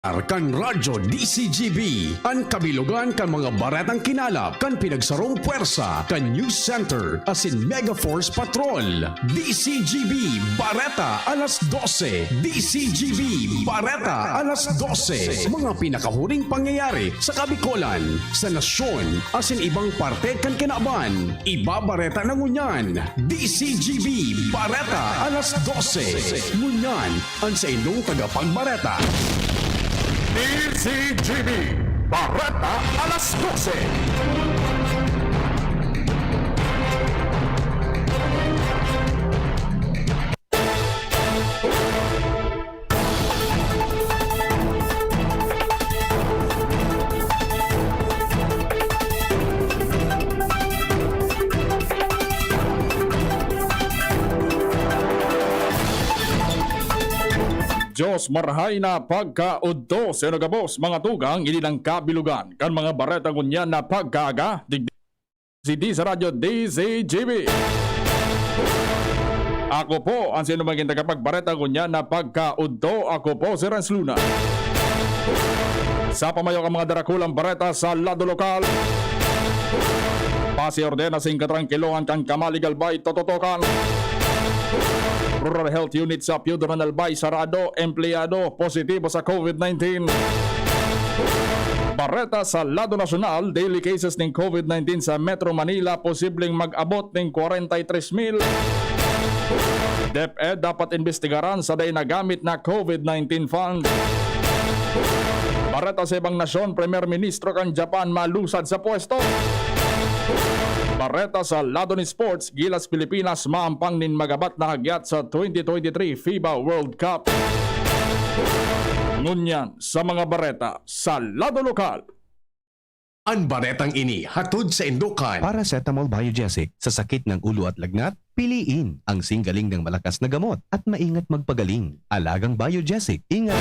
Kan Radyo DCGB, ang kabilugan kan mga baretang kinalap, kan pinagsarong puwersa, kan News Center, asin Mega Force Patrol. DCGB, Bareta, alas 12. DCGB, Bareta, alas 12. Mga pinakahuling pangyayari sa Kabikolan, sa nasyon, asin ibang parte kan kinaban. Ibabareta na ngunyan. DCGB, Bareta, alas 12. Ngunyan, ang sa inyong tagapagbareta. DCGB, Bareta, alas 12. Diyos marhay na pagkaudto sa nagabos mga tugang inilang kabilugan kan mga bareta ngunyan na pagkaga digdi sa radyo DCGB. Ako po ang sinumaging tagapagbareta ngunyan na pagkaudto. Ako po si Renz Luna. Sa pamayo ang mga darakulang bareta sa lado lokal, pasiordena sing katrangkilohan kang kamaligalbay tototokan. Rural Health Unit sa Piudoran Albay sarado, empleyado positibo sa COVID-19. Bareta sa lado nasyonal, daily cases ng COVID-19 sa Metro Manila posibleng mag-abot ng 43,000. DepEd dapat investigaran sa day nagamit na COVID-19 fund. Bareta sa ibang nasyon, Premier Ministro kang Japan malusad sa pwesto. Bareta sa lado ni sports, Gilas Pilipinas maampang nin magabat na hagyat sa 2023 FIBA World Cup. Ngunyan sa mga bareta sa lado lokal. Ang baretang ini hatod sa Indukan. Paracetamol Biogesic sa sakit ng ulo at lagnat, piliin ang singgaling ng malakas na gamot at maingat magpagaling. Alagang Biogesic, ingat!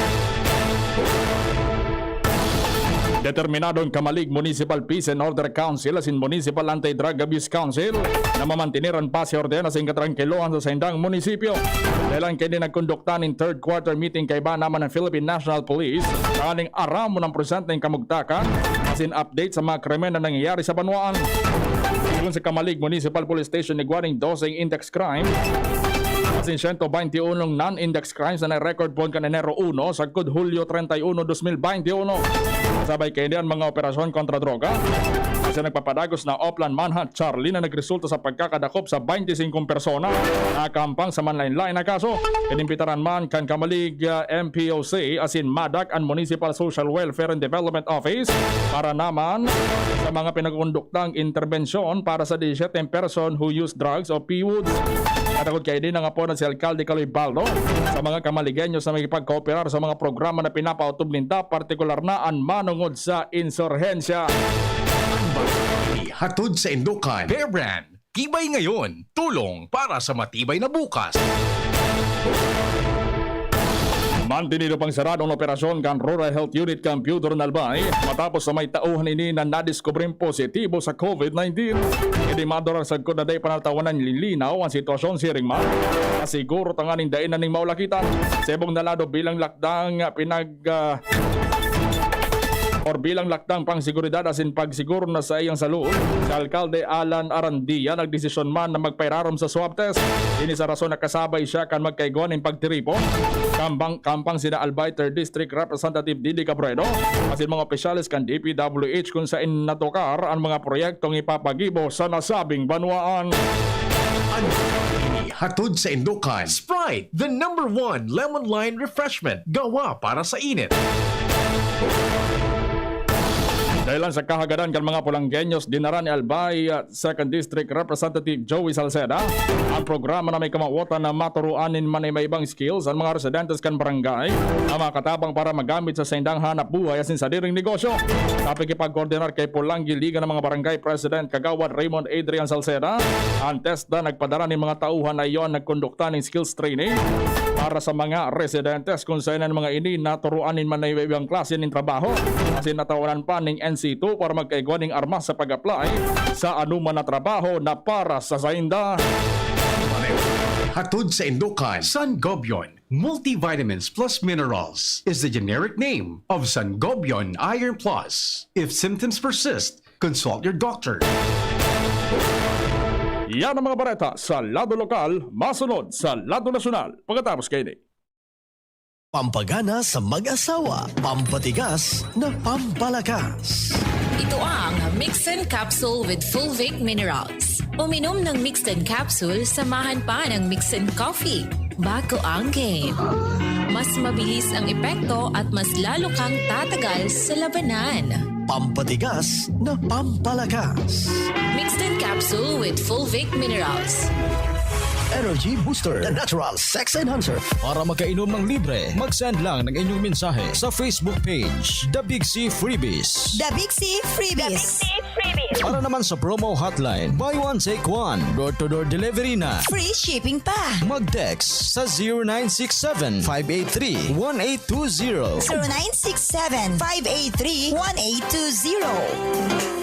Determinadong Kamalig Municipal Peace and Order Council asin Municipal Anti-Drug Abuse Council na mamantiniran pa si ordena sa ingkatrangkilohan sa saindang munisipyo. Dahil kayo din nagkondukta ng third quarter meeting kay ba naman ng Philippine National Police kaning aramo ng present ng kamugtakan asin update sa mga krimen na nangyayari sa banwaan. Sigun sa Kamalig Municipal Police Station nigwaring 12 index crime asin 121 non-index crimes na na-record po kan Enero 1 sa Hulyo 31, 2021. Sabay kayo diyan mga operasyon kontra droga. Kasi nagpapadagos na Oplan Manhunt Charlie na nagresulta sa pagkakadakop sa 25 persona na kampang sa manlain-lain na kaso. Inimbitaran man kan Kamalig MPOC asin MADAC and Municipal Social Welfare and Development Office para naman sa mga pinagkonduktang interbensyon para sa 17 person who use drugs o PWODs. Katakot kayo din ang aponan si Alcalde Caloy Baldo sa mga Kamaligenyos na makipagkooperar sa mga programa na pinapautob ninta, partikular na ang manungod sa insurhensya. Hatod sa Indukan. Bear Brand, tibay ngayon, tulong para sa matibay na bukas. Mantinido pang saradong operasyon kan Rural Health Unit kan Piudoran Albay matapos sa may tauhan ini na nadiskubring positibo sa COVID-19. Idimador sa kod na day panatawanan lilinaw ang sitwasyon si Ringman. Siguro tanganing dain na ning maulakitan. Sebong nalado bilang lakdang bilang lakdang pang seguridad asin pagsiguro na sa iyang salud. Si Alcalde Alan Arandia nagdesisyon man na magpairarom sa swab test. Ini sa rason na kasabay siya kan magkaiguan ng pagtiripo. Kampang sina Albay 3rd District Representative Didi Cabredo asin mga opisyalis kan DPWH kung saan natukar ang mga proyektong ipapagibo sa nasabing banwaan. Hatod sa Indukan. Sprite, the #1 lemon lime refreshment, gawa para sa init. Dahilan sa kahagadan kan mga Pulanggenyos, dinara ni Albay 2nd District Representative Joey Salceda ang programa na may kamawatan na maturuanin man ay may ibang skills ang mga residentes kan barangay na makatabang para magamit sa saindang hanap buhay asin sa diring negosyo. Kapag ipag-coordinar kay Pulanggi Liga ng mga Barangay President Kagawad Raymond Adrian Salceda, ang test na nagpadara ni mga tauhan na iyon nagkondukta ng skills training para sa mga residentes kung saan ang mga ini naturuanin man ay ibang klase ng trabaho asin natawanan pa ng NC2 para magkaigwan ng armas sa pag-apply sa anuman na trabaho na para sa sainda. Hatod sa Indukan. San Gobion, Multivitamins plus minerals is the generic name of Sangobion Iron Plus. If symptoms persist, consult your doctor. Yan ang mga balita sa lado lokal, masunod sa lado nasyonal. Pagkatapos kayo ni. Pampagana sa mag-asawa, pampatigas na pampalakas. Ito ang Mixed Capsule with Fulvic Minerals. Uminom ng Mixed Capsule, samahan pa ng Mixed Coffee. Bago ang game. Mas mabilis ang epekto at mas lalo kang tatagal sa labanan. Pampatigas na pampalakas. Mixed Capsule with Fulvic Minerals. Energy Booster, the natural sex enhancer. Para makainom ng libre, mag-send lang ng inyong mensahe sa Facebook page, The Big C Freebies. The Big C Freebies. Para naman sa promo hotline, buy one take one, door-to-door delivery na. Free shipping pa. Mag-text sa 0967-583-1820. 0967-583-1820.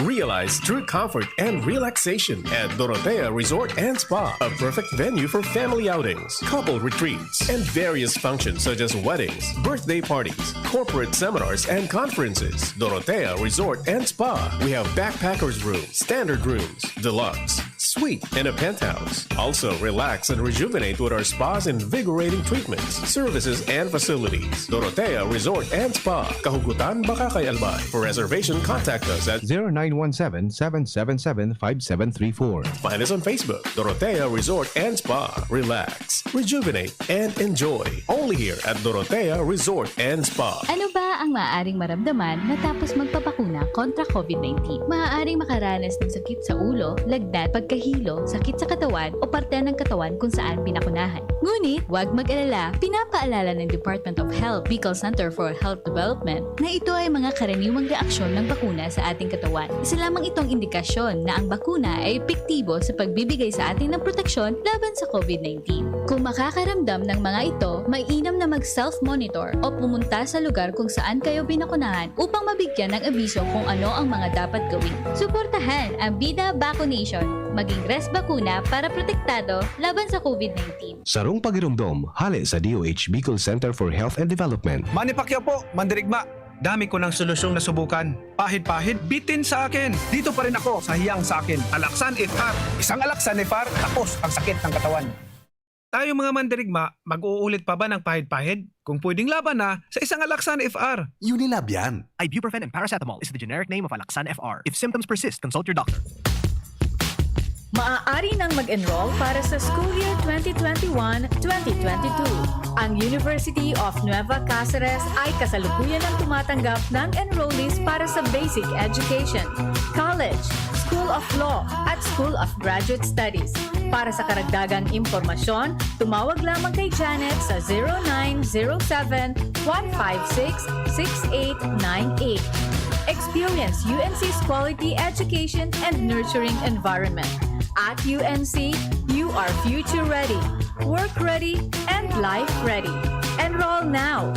Realize true comfort and relaxation at Dorotea Resort and Spa, a perfect venue for family outings, couple retreats, and various functions such as weddings, birthday parties, corporate seminars, and conferences. Dorotea Resort and Spa. We have backpackers room, standard rooms, deluxe, suite, and a penthouse. Also, relax and rejuvenate with our spas invigorating treatments, services, and facilities. Dorotea Resort and Spa, Kahugutan, Bakakay, Albay. For reservation, contact us at 0917-777-5734. Find us on Facebook, Dorotea Resort and Spa. Relax, rejuvenate, and enjoy. Only here at Dorotea Resort and Spa. Ano ba ang maaaring maramdaman matapos magpapakuna kontra COVID-19? Maaaring makaranas ng sakit sa ulo, lagnat, pagkahilo, sakit sa katawan o parte ng katawan kung saan pinakunahan. Ngunit, huwag mag-alala, pinapaalala ng Department of Health, Bicol Center for Health Development na ito ay mga karaniwang reaksyon ng bakuna sa ating katawan. Isa lamang itong indikasyon na ang bakuna ay epektibo sa pagbibigay sa atin ng proteksyon laban sa COVID-19. Kung makakaramdam ng mga ito, mainam na mag-self-monitor o pumunta sa lugar kung saan kayo binakunahan upang mabigyan ng abiso kung ano ang mga dapat gawin. Suportahan ang Bida Vaccination, maging res bakuna para protektado laban sa COVID-19. Sarong pagirumdom, hali sa DOH Bicol Center for Health and Development. Manny Pacquiao po, Mandirigma. Dami ko ng solusyong nasubukan. Pahid-pahid, bitin sa akin. Dito pa rin ako sa hiyang sa akin. Alaksan FR. Isang Alaksan FR, tapos ang sakit ng katawan. Tayo mga Mandirigma, mag-uulit pa ba ng pahid-pahid? Kung pwedeng laban na sa isang Alaksan FR. Unilab yan. Ibuprofen and paracetamol is the generic name of Alaksan FR. If symptoms persist, consult your doctor. Maaari nang mag-enroll para sa school year 2021-2022. Ang University of Nueva Cáceres ay kasalukuyan ang tumatanggap ng enrollees para sa basic education, college, School of Law, at School of Graduate Studies. Para sa karagdagang impormasyon, tumawag lamang kay Janet sa 0907-156-6898. Experience UNC's quality education and nurturing environment. At UNC, you are future ready, work ready, and life ready. Enroll now!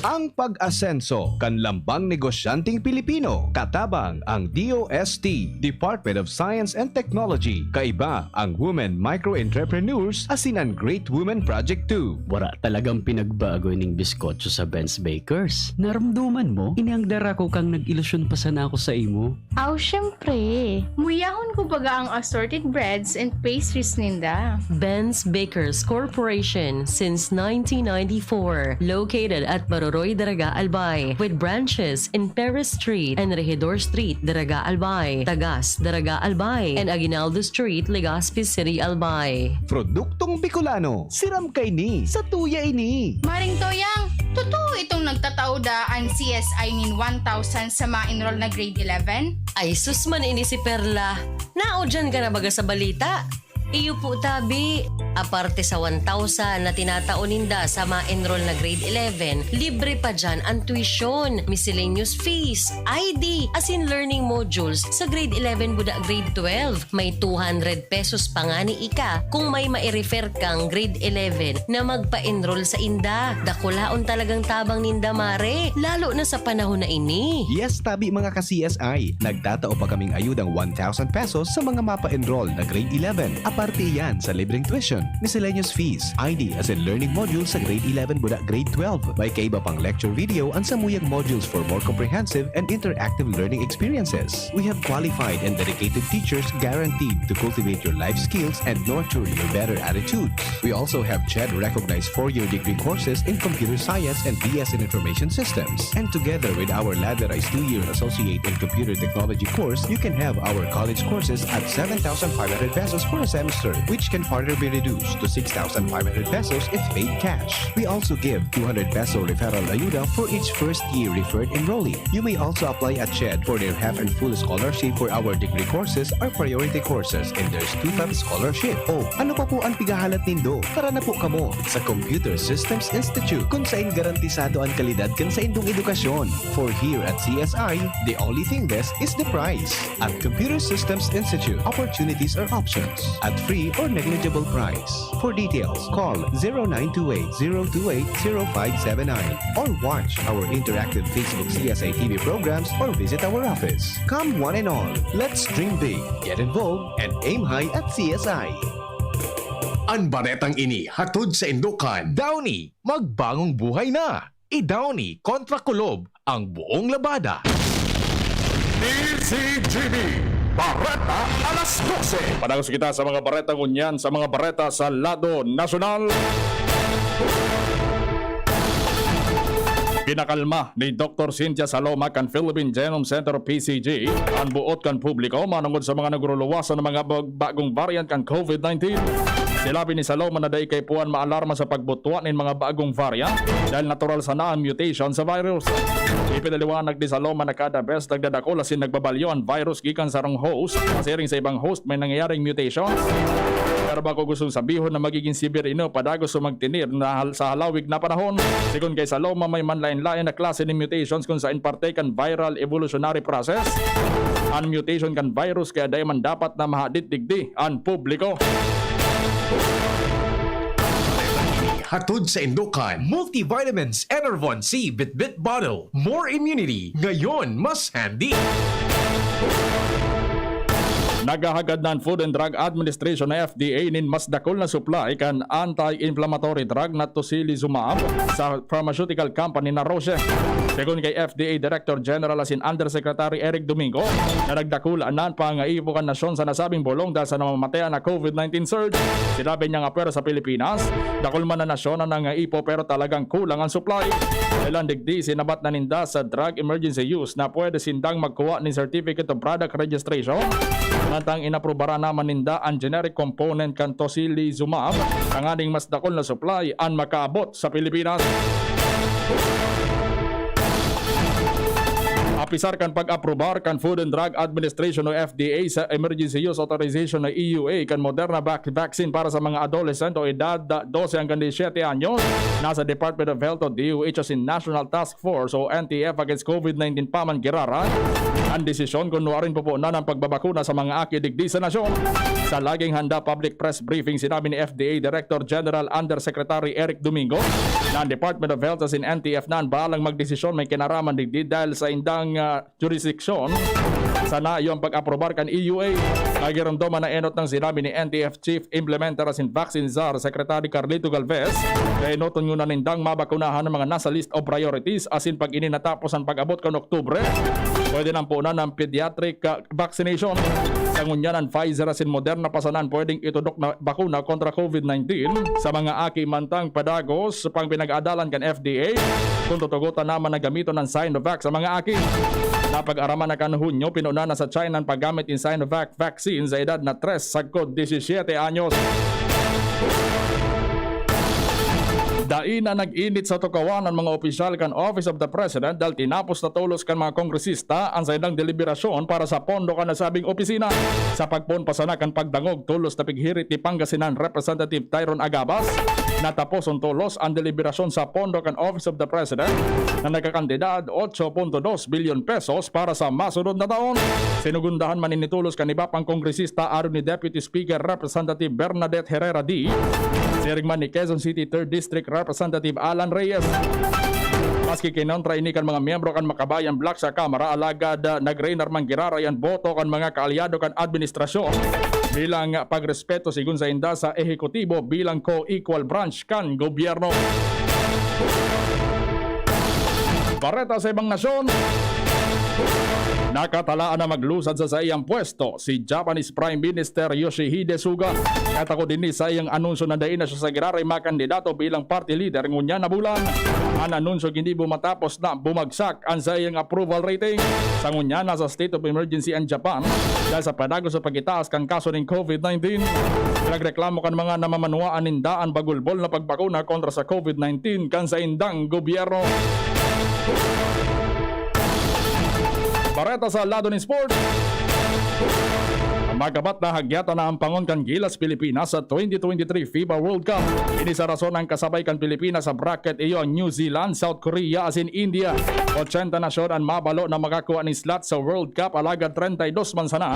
Ang pag-asenso, kanlambang negosyanteng Pilipino, katabang ang DOST, Department of Science and Technology, kaiba ang Women Micro-Entrepreneurs, asin ang Great Women Project 2. Wala talagang pinagbago ning biskotso sa Ben's Bakers. Naramduman mo, iniangdara ko kang nag-ilusyon pa sana ako sa imo. Aw, syempre. Muyahon ko baga ang assorted breads and pastries ninda. Ben's Bakers Corporation since 1994, located at Baroroy, Daraga, Albay, with branches in Perez Street and Regidor Street, Daraga, Albay, Tagas, Daraga, Albay, and Aguinaldo Street, Legazpi City, Albay. Produktong Bicolano, siram kay ni, sa tuya ini. Maring Toyang, totoo itong nagtatauda ang CSI nin 1,000 sa ma-enroll na grade 11? Ay sus man ini si Perla, nao dyan ka na baga sa balita? Iyo po tabi, aparte sa 1,000 na tinatauninda sa ma-enroll na grade 11, libre pa dyan ang tuition, miscellaneous fees, ID, as in learning modules sa grade 11 buda grade 12. May 200 pesos pa nga ni Ika kung may ma-refer kang grade 11 na magpa-enroll sa inda. Dakulaon talagang tabang ninda mare, lalo na sa panahon na ini. Yes, tabi mga ka-CSI, nagtatao pa kaming ayudang 1,000 pesos sa mga mapa-enroll na grade 11. Aparte yan sa libreng tuition, Miscellaneous fees, ID as in learning modules sa grade 11 budak grade 12. May kaiba pang lecture video ang samuyang modules for more comprehensive and interactive learning experiences. We have qualified and dedicated teachers guaranteed to cultivate your life skills and nurture your better attitudes. We also have CHED recognized 4-year degree courses in computer science and BS in information systems. And together with our ladderized 2-year associate in computer technology course, you can have our college courses at 7,500 pesos for a semester, which can further be reduced to 6,500 pesos if paid cash. We also give 200 peso referral ayuda for each first-year referred enrollee. You may also apply at CHED for their half and full scholarship for our degree courses or priority courses in their student scholarship. O, ano pa po ang pigahalat nindo? Tara na po kamo sa Computer Systems Institute kung saan garantisado ang kalidad kan sa indong edukasyon. For here at CSI, the only thing best is the price. At Computer Systems Institute, opportunities are options at free or negligible price. For details, call 0928-028-0579 or watch our interactive Facebook CSI TV programs or visit our office. Come one and all, let's dream big, get involved, and aim high at CSI. Ang baretang ini hatod sa Indukan. Downy, magbagong buhay na! I-Downy kontra Kulob ang buong labada. DCGB Bareta alas 12. Padagos kita sa mga bareta kunyan sa mga bareta sa lado nasyonal. Pinakalma ni Dr. Cynthia Saloma kan Philippine Genome Center PCG ang buot kan publiko manungod sa mga nagruluwasan ng mga bagong variant kan COVID-19. Silabi ni Saloma na dahi kay puan maalarma sa pagbutuan ng mga bagong variant dahil natural sana ang mutation sa virus. Ipinaliwanag ni Saloma na kada best nagdadako lasin nagbabalyo ang virus gikan sa rong host kasi ring sa ibang host may nangyayaring mutations. Pero bako gustong sabihon na magiging severe ino padagos sa magtinir na sa halawig na panahon. Sigon kay Saloma may manlain-lain na klase ng mutations kung saan parte kan viral evolutionary process. Ang mutation kan virus kaya dahi man dapat na mahadit digdi ang publiko. Hatod sa Indukan. Multivitamins Enervon C Bit Bottle. More immunity. Ngayon, mas handy. Nagahagad ng Food and Drug Administration na FDA nin mas dakol na supply kan anti-inflammatory drug na tocilizumab sa pharmaceutical company na Roche. Segun kay FDA Director General asin Undersecretary Eric Domingo, na nagdakulaan pa nga ibukan nasyon sa nasabing bolong dahil sa namamatayan na COVID-19 surge. Sinabi niya nga pero sa Pilipinas, dakol man na nasyon na nga ipo pero talagang kulang ang supply. Kailan digdi sinabat na ninda sa drug emergency use na pwede sindang magkuha ng Certificate of Product Registration. Nantang inaprobara naman ninda ang generic component kan tocilizumab, ang aning mas dakol na supply ang makaabot sa Pilipinas. Apisar kan pag-aprobar kan Food and Drug Administration o FDA sa Emergency Use Authorization na EUA kan Moderna vaccine para sa mga adolescent o edad 12 hanggang 17 anyos. Nasa Department of Health o DOH asin National Task Force o NTF against COVID-19 paman giraran ang desisyon kung nuwarin po na ng pagbabakuna sa mga aki digdi sa nasyon. Sa laging handa public press briefing, sinabi ni FDA Director General Undersecretary Eric Domingo na ang Department of Health asin NTF na ang bahalang magdesisyon may kinaraman digdi dahil sa indang jurisdiction sana yung pag-aprobar kan EUA. Nagiramdaman na enot ng sinabi ni NTF Chief Implementer asin Vaccine Czar Secretary Carlito Galvez na enoton nyo na nindang mabakunahan ng mga nasa list of priorities asin pag ininatapos ang pag-abot kan Oktubre pwede nang puna ng pediatric vaccination. Sa ngunyan ng Pfizer asin Moderna pasanan pwedeng itudok na bakuna kontra COVID-19 sa mga aki mantang padagos pang pinag-adalan kan FDA kung tutugutan naman na gamito ng Sinovac sa mga aki. Napag-araman na kan Hunyo, pinuna na sa China ang paggamit ng Sinovac vaccine sa edad na 3 sagkod 17 anyos. Dain na nag-init sa tukawan ng mga opisyal kan Office of the President dahil tinapos na tulos kan mga kongresista ang sa idang deliberasyon para sa pondo kan nasabing opisina. Sa pagpunpasana kan pagdangog tulos na pighirit ni Pangasinan Representative Tyron Agabas, natapos ang tulos ang deliberasyon sa pondo kan Office of the President na nagkakandidad 8.2 billion pesos para sa masunod na taon. Sinugundahan man initulos kan iba pang kongresista aron ni Deputy Speaker Representative Bernadette Herrera D. Sirigman ni Quezon City 3rd District Representative Alan Reyes. Maski kinontra ini kan mga miyembro kan Makabayan Bloc sa Kamara alagad nagreinar man girara yan boto kan mga kaalyado kan administrasyon bilang pagrespeto sigun sa inda sa ehekutibo bilang co-equal branch kan gobyerno. Bareta sa ibang nasyon, nakatalaan na maglusad sa iyang pwesto si Japanese Prime Minister Yoshihide Suga. At ako din sa iyang anunsyo na dain na siya sa giraray makandidato bilang party leader ngunya na bulan. Ang anunsyo hindi bumatapos na bumagsak ang sa iyang approval rating sa ngunya na sa state of emergency ang Japan dahil sa padago sa pagitaas kang kaso ng COVID-19. Nagreklamo kan mga namamanuaan nindaan bagulbol na pagbakuna kontra sa COVID-19 kan sa indang gobyerno. Bareta sa lado ng sport. Magabat na hagyata na ang pangon kan Gilas Pilipinas sa 2023 FIBA World Cup. Ini sa rason ang kasabay kan Pilipinas sa bracket iyo New Zealand, South Korea as in India. 80 nasyon ang mabalo na makakuha ni slot sa World Cup alagad 32 man sana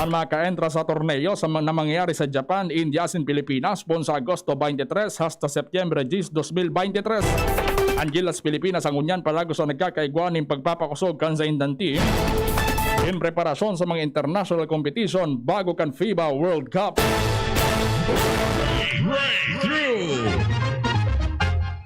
ang makaentra sa torneo sa na mangyayari sa Japan, India as in Pilipinas pon sa Agosto 23 hasta September 10, 2023. Ang Gilas Pilipinas ang unyan palago sa nagkakaigwan ng pagpapakusog kan sa indang team in preparasyon sa mga international competition bago kan FIBA World Cup.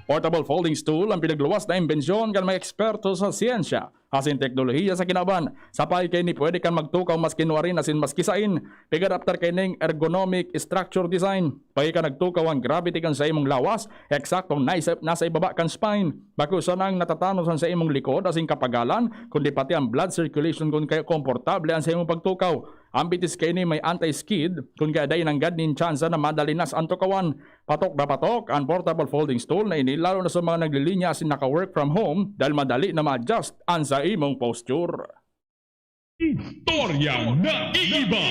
Portable folding stool ang pinagluwas na imbensyon kan mga eksperto sa siyensya asin teknolohiya sa kinaban. Sapay kay ni pwede kan magtukaw mas kinuwarin asin mas kisain. Pigar after kay ning ergonomic structure design. Pay ka nagtukaw ang gravity kan sa imong lawas, eksaktong nasa ibaba kan spine. Bakusan ang natatanosan sa imong likod asin kapagalan, kundi pati ang blood circulation kung kaya komportable ang sa imong pagtukaw. Ang bitis kay ni may anti-skid kung kaya day nanggad nin tsansa na madalinas ang tukawan. Patok na patok ang portable folding stool na ini lalo na sa mga naglilinya asin naka-work from home dahil madali na ma-adjust ang sa imong posture. Istorya na iiba.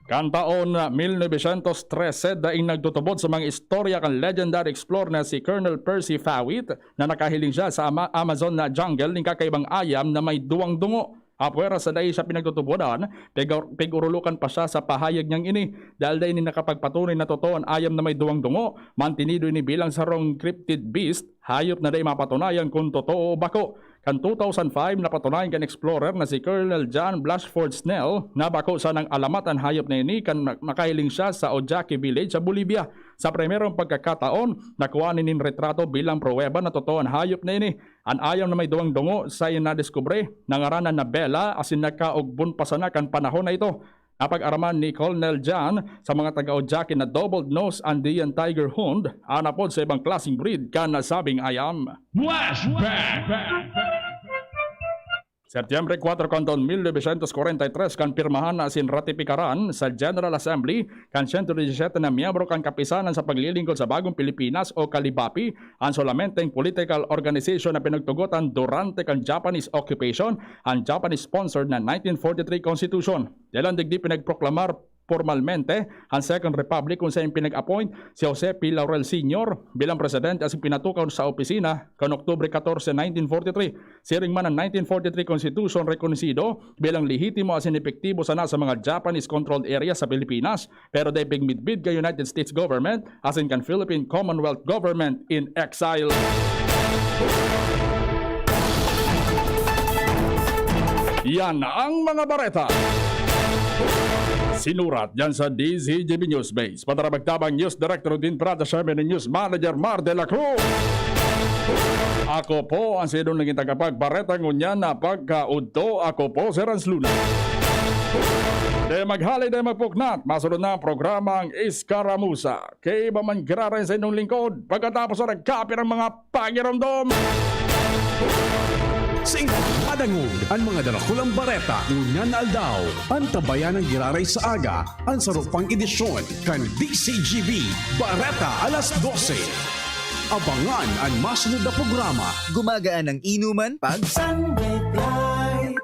Kantaon 1913 daing nagtutubod sa mga istorya kan legendary explorer na si Colonel Percy Fawit na nakahiling siya sa Amazon na jungle ng kakaibang ayam na may duwang dungo. Apwera sa dahi siya pinagtutubodan, pigurulukan pa siya sa pahayag niyang ini dahil dahi ni nakapagpatunay na totoo ang ayam na may duwang dungo, mantinido ini bilang sarong cryptid beast, hayop na dahi mapatunayan kung totoo o bako. Kan 2005 napatunayan kan explorer na si Colonel John Blatchford Snell na bako sa ng alamat ang hayop na ini kan makahiling siya sa Ojaki Village sa Bolivia. Sa primerong pagkakataon, nakuha nin retrato bilang pruweba na totoo ang hayop na ini. Ang ayam na may duwang dungo sa na diskubre nangaranan na Bella asin nakaugbon pa sana kan panahon na ito. Napag-araman ni Colonel John sa mga taga-Ojaki na doubled nose Andean tiger hound anapod sa ibang klaseng breed kan nasabing ayam. Flashback. Setyembre 4 kanton 1943 kan pirmahan na asin ratipikaran sa General Assembly kan 117 na miyembro kan kapisanan sa paglilingkod sa bagong Pilipinas o Kalibapi ang solamenteng political organization na pinagtugutan durante kan Japanese occupation ang Japanese-sponsored na 1943 Constitution. Dalang digdi pinagproklamar formalmente ang Second Republic kung saan pinag-appoint si Jose P. Laurel Sr. bilang presidente as pinatukaw sa opisina kan Oktubre 14, 1943. Siring man ang 1943 Constitution rekonsido bilang lehitimo as epektibo sana sa mga Japanese-controlled areas sa Pilipinas pero day bigmidbid ka United States government as in kan Philippine Commonwealth government in exile. Yan ang mga bareta. Sinurat yan sa DZGB News Base. Patarabagtabang News Director din Prada Sherman and News Manager Mar de la Cruz. Ako po ang sinong naging tagapagbareta ngunyan na pagkaudto. Ako po si Rans Luna. De maghalay de magpuknat. Masunod na ang programang Iskaramusa. Kay ba man graray sa inyong lingkod pagkatapos na nagkapi ng mga pagiramdom. Sing madangog ang mga dalakulang bareta ngunyan na aldaw. Ang tabayan ng giraray sa aga, ang sarupang edisyon kan DCGB Bareta alas 12. Abangan ang masunod na programa. Gumagaan ang inuman pag Sunday Flight.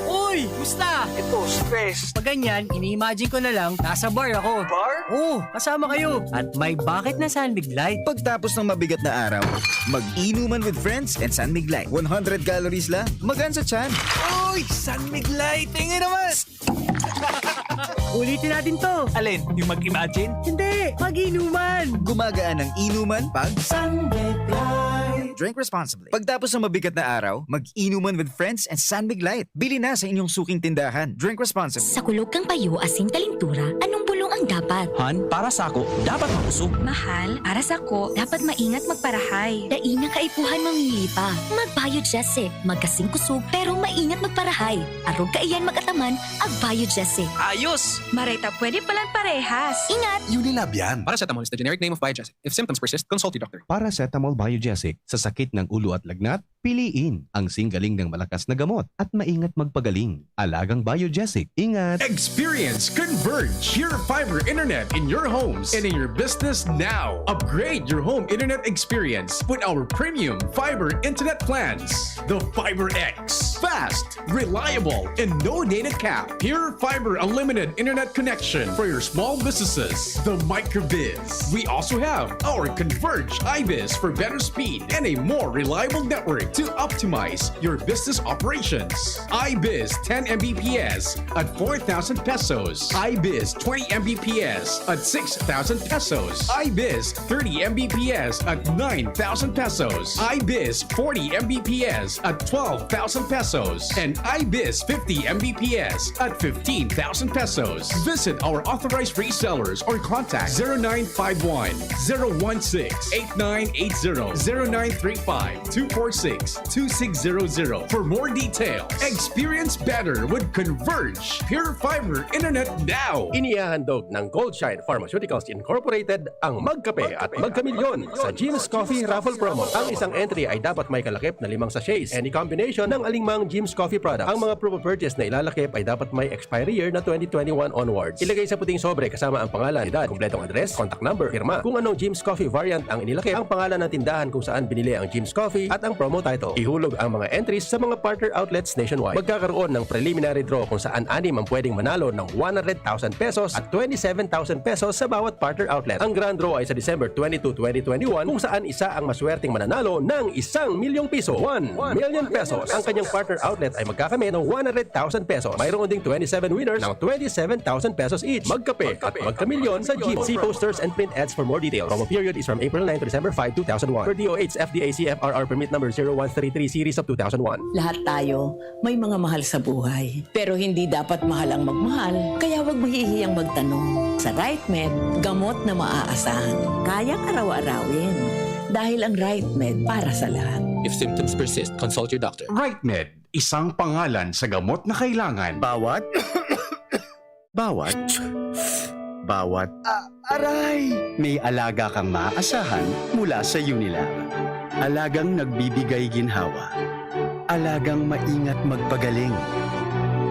Uy! Gusta? Ito, stress. Pag ganyan, ini-imagine ko na lang, nasa bar ako. Bar? Oo, kasama kayo. At may bucket na San Mig Light. Pagtapos ng mabigat na araw, mag-inuman with friends and San Mig Light. 100 calories lang, magaan sa tiyan. Uy! San Mig Light! Tingin naman! Ulitin natin to. Alin? Yung mag-imagine? Hindi! Mag-inuman! Gumagaan ang inuman pag Sunday Flight. Drink responsibly. Pagtapos ng mabigat na araw, mag-inuman with friends and San Mig Light. Bili na sa inyong suking tindahan. Drink responsibly. Sa kulog kang payo, asin kalintura, anong bulong ang dapat? Han, para sa ako, dapat makusog. Mahal, para sa ko, dapat maingat magparahay. Daing kaipuhan mamili pa. Mag-Biogesic, magkasing kusog, pero maingat magparahay. Arog kaiyan mag-ataman, ag Biogesic. Ayos! Marita, pwede palang parehas. Ingat! Unilab yan. Paracetamol is the generic name of Biogesic. If symptoms persist, consult your doctor. Paracetamol Biogesic. Sa sakit ng ulo at lagnat, piliin ang singgaling ng malakas na gamot at maingat magpagaling. Alagang Biogesic. Ingat! Experience Converge Pure Fiber Internet in your homes and in your business now. Upgrade your home internet experience with our premium fiber internet plans. The Fiber X. Fast, reliable, and no data cap. Pure Fiber Unlimited Internet Connection for your small businesses. The Microbiz. We also have our Converge iBiz for better speed and a more reliable network to optimize your business operations. iBiz 10 Mbps at 4,000 pesos. iBiz 20 Mbps at 6,000 pesos. iBiz 30 Mbps at 9,000 pesos. iBiz 40 Mbps at 12,000 pesos. And iBiz 50 Mbps at 15,000 pesos. Visit our authorized resellers or contact 0951 016 8980 0935 246 2600 for more details. Experience better with Converge Pure Fiber Internet now. Inihahandog ng Goldshine Pharmaceuticals Incorporated ang Magkape at Magkamilyon sa Jim's Coffee Raffle Promo. Ang isang entry ay dapat may kalakip na 5 sachets. Any combination ng alingmang Jim's Coffee products. Ang mga proof of purchase na ilalakip ay dapat may expiry year na 2021 onwards. Ilagay sa puting sobre kasama ang pangalan, edad, kumpletong address, contact number, firma. Kung anong Jim's Coffee variant ang inilakip, ang pangalan ng tindahan kung saan binili ang Jim's Coffee at ang promo title. Ihulog ang mga entries sa mga partner outlets nationwide. Magkakaroon ng preliminary draw kung saan 6 ang pwedeng manalo ng 100,000 pesos at 27,000 pesos sa bawat partner outlet. Ang grand draw ay sa December 22, 2021 kung saan isa ang maswerteng mananalo ng 1 milyong piso. 1 million pesos. Ang kanyang partner outlet ay magkakamit ng 100,000 pesos. Mayroon ding 27 winners ng 27,000 pesos each. Magkape at magkamilyon sa Jeep. See posters and print ads for more details. Promo period is from April 9 to December 5, 2001. Per DOH FDA CFRR permit number 0133 series of 2001. Lahat tayo may mga mahal sa buhay. Pero hindi dapat mahal ang magmahal. Kaya huwag mahihiyang magtanong. Sa RightMed, gamot na maaasahan. Kayang araw-arawin. Dahil ang RightMed para sa lahat. If symptoms persist, consult your doctor. RightMed, isang pangalan sa gamot na kailangan. Bawat Aray! May alaga kang maaasahan mula sa Unilab. Alagang nagbibigay ginhawa. Alagang maingat magpagaling.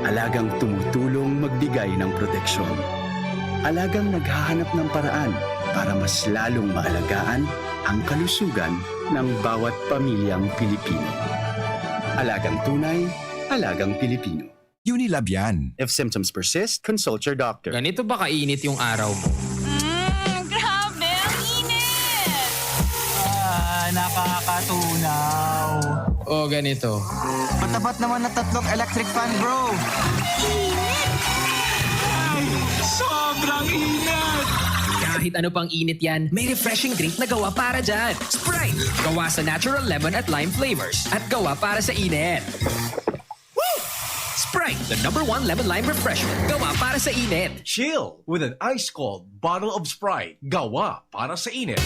Alagang tumutulong magbigay ng proteksyon. Alagang naghahanap ng paraan para mas lalong maalagaan ang kalusugan ng bawat pamilyang Pilipino. Alagang tunay, alagang Pilipino. Unilab yan. If symptoms persist, consult your doctor. Ganito ba kainit yung araw mo? Grabe, ang init! Nakakatunaw. O ganito. Matapat naman na 3 electric fan, bro. Sobrang init! Kahit ano pang init yan, may refreshing drink na gawa para dyan. Sprite! Gawa sa natural lemon at lime flavors. At gawa para sa init. Sprite, the #1 lemon-lime refreshment. Gawa para sa init. Chill with an ice-cold bottle of Sprite. Gawa para sa init.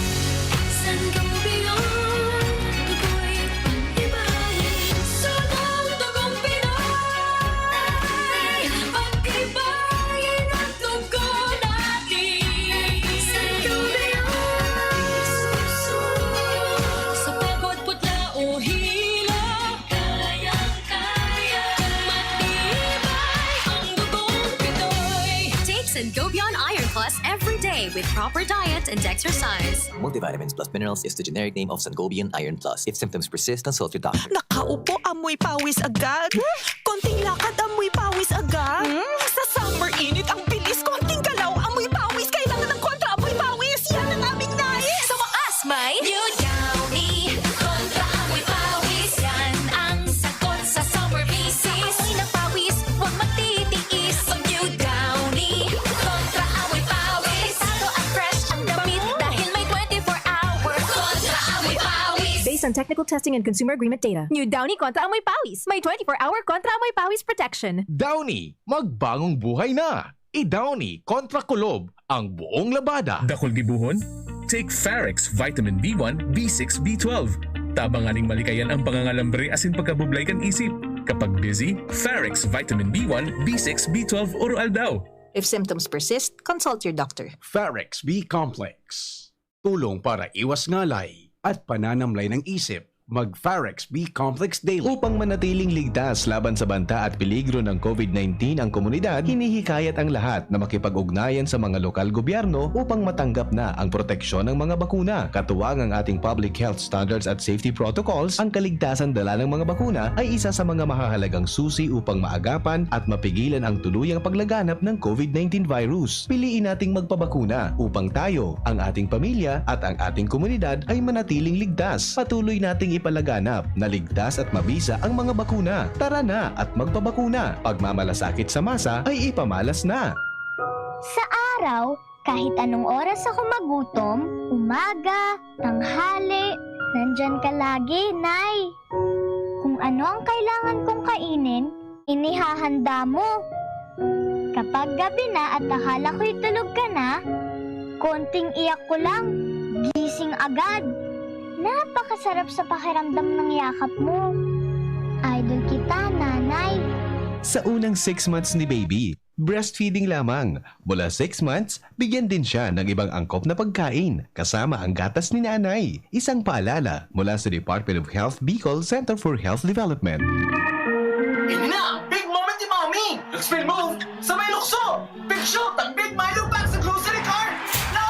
Sangobion Iron Plus every day with proper diet and exercise. Multivitamins plus minerals is the generic name of Sangobion Iron Plus. If symptoms persist, consult your doctor. Nakaupo, amoy pawis agad. Konting lakad, amoy pawis agad. Sa summer init, ang bilis. Konting galaw, amoy pawis. Kailangan ng kontra, amoy pawis. Yan ang aming nais. Sa wakas, may You Downy. Kontra, amoy pawis. Yan ang sagot sa summer bisis. Amoy ng pawis, huwag magtitiis. Pag You Downy. Kontra, amoy pawis. Pasado at fresh ang damit dahil may 24 hours. Kontra, amoy pawis. based on technical testing and consumer agreement data. New Downy Kontra Amoy Pawis. May 24-hour Kontra Amoy Pawis protection. Downy, magbagong buhay na! I-Downy kontra kulob ang buong labada. Dakol gibuhon? Take Farex Vitamin B1, B6, B12. Tabanganing malikayan ang pangangalambre asin pagkabublay kan isip. Kapag busy, Farex Vitamin B1, B6, B12 oral daw. If symptoms persist, consult your doctor. Farex B Complex. Tulong para iwas ngalay at pananamlay ng isip. Mag-Farex B Complex Daily. Upang manatiling ligtas laban sa banta at peligro ng COVID-19 ang komunidad, hinihikayat ang lahat na makipag-ugnayan sa mga lokal gobyerno upang matanggap na ang proteksyon ng mga bakuna. Katuwang ang ating public health standards at safety protocols, ang kaligtasan dala ng mga bakuna ay isa sa mga mahahalagang susi upang maagapan at mapigilan ang tuluyang paglaganap ng COVID-19 virus. Piliin nating magpabakuna upang tayo, ang ating pamilya at ang ating komunidad ay manatiling ligtas. Patuloy nating ipalaganap na ligtas at mabisa ang mga bakuna. Tara na at magpabakuna. Pagmamalasakit sa masa ay ipamalas na. Sa araw, kahit anong oras ako magutom, umaga, tanghali, nandyan ka lagi, Nay. Kung ano ang kailangan kong kainin, inihahanda mo. Kapag gabi na at akala ko'y tulog ka na, konting iyak ko lang, gising agad. Napakasarap sa pakiramdam ng yakap mo. Idol kita, Nanay. Sa unang 6 months ni baby, breastfeeding lamang. Mula 6 months, bigyan din siya ng ibang angkop na pagkain, kasama ang gatas ni nanay. Isang paalala mula sa Department of Health Bicol Center for Health Development. Ini na! Big moment ni Mommy! Expel move! Sa may lukso! Big shot ang Big Milo pack sa grocery cart! No!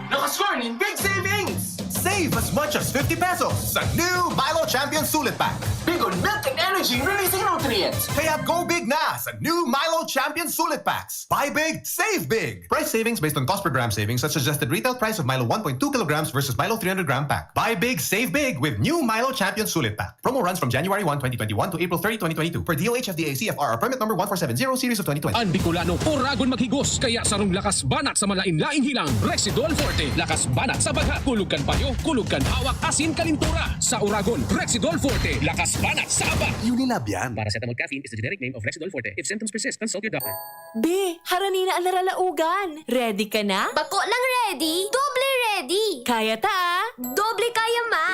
Nakascore ni Big Savings! Save as much as 50 pesos sa new Milo Champion Sulit Pack. Big on milk and energy releasing nutrients. Kaya go big na sa new Milo Champion Sulit Packs. Buy big, save big. Price savings based on cost per gram savings at suggested retail price of Milo 1.2 kilograms versus Milo 300 gram pack. Buy big, save big with new Milo Champion Sulit Pack. Promo runs from January 1, 2021 to April 30, 2022 for DOH FDA CFR permit number 1470 series of 2020. Ang Bicolano, oragon maghigos, kaya sarong lakas banat sa malain-laing hilang. Rexidol Forte, lakas banat sa baga. Kulugkan payo, kulugkan hawak, asin kalintura. Sa Oragon, Rexidol Forte, lakas banat sa aba. Unilab yan. Paracetamol caffeine is the generic name of Rexidol Forte. If symptoms persist, consult your doctor. Be, haranina ang laralaugan. Ready ka na? Bako lang ready, doble ready. Kaya ta, Doble kaya ma.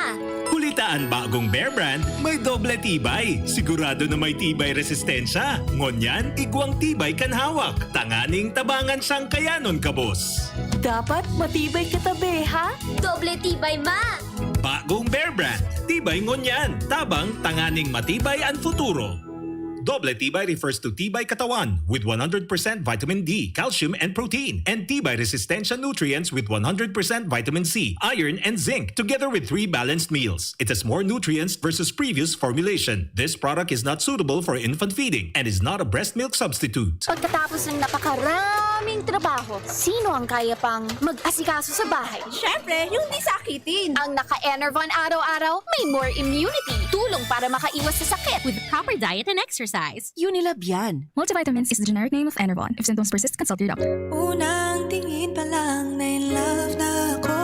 Kulitaan bagong Bear Brand, may doble tibay. Sigurado na may tibay resistensya. Ngonyan, igwang tibay kan hawak. Tanganing tabangan sang kayanon kabos. dapat matibay ka tabi, ha? Doble tibay ma. Bagong Bear Brand, tibay ngonyan. Tabang tanganing matibay ang futuro. Doble tibay refers to tibay katawan with 100% vitamin D, calcium, and protein, and tibay resistensya nutrients with 100% vitamin C, iron, and zinc, together with 3 balanced meals. It has more nutrients versus previous formulation. This product is not suitable for infant feeding and is not a breast milk substitute. Pagkatapos ng napakaraming trabaho, sino ang kaya pang mag-asikaso sa bahay? Siyempre, yung di sakitin. Ang naka-Enervon araw-araw, may more immunity. Tulong para makaiwas sa sakit. With proper diet and exercise. Unilab yan. Multivitamins is the generic name of Enervon. If symptoms persist, consult your doctor. Unang tingin pa lang na in love na ako.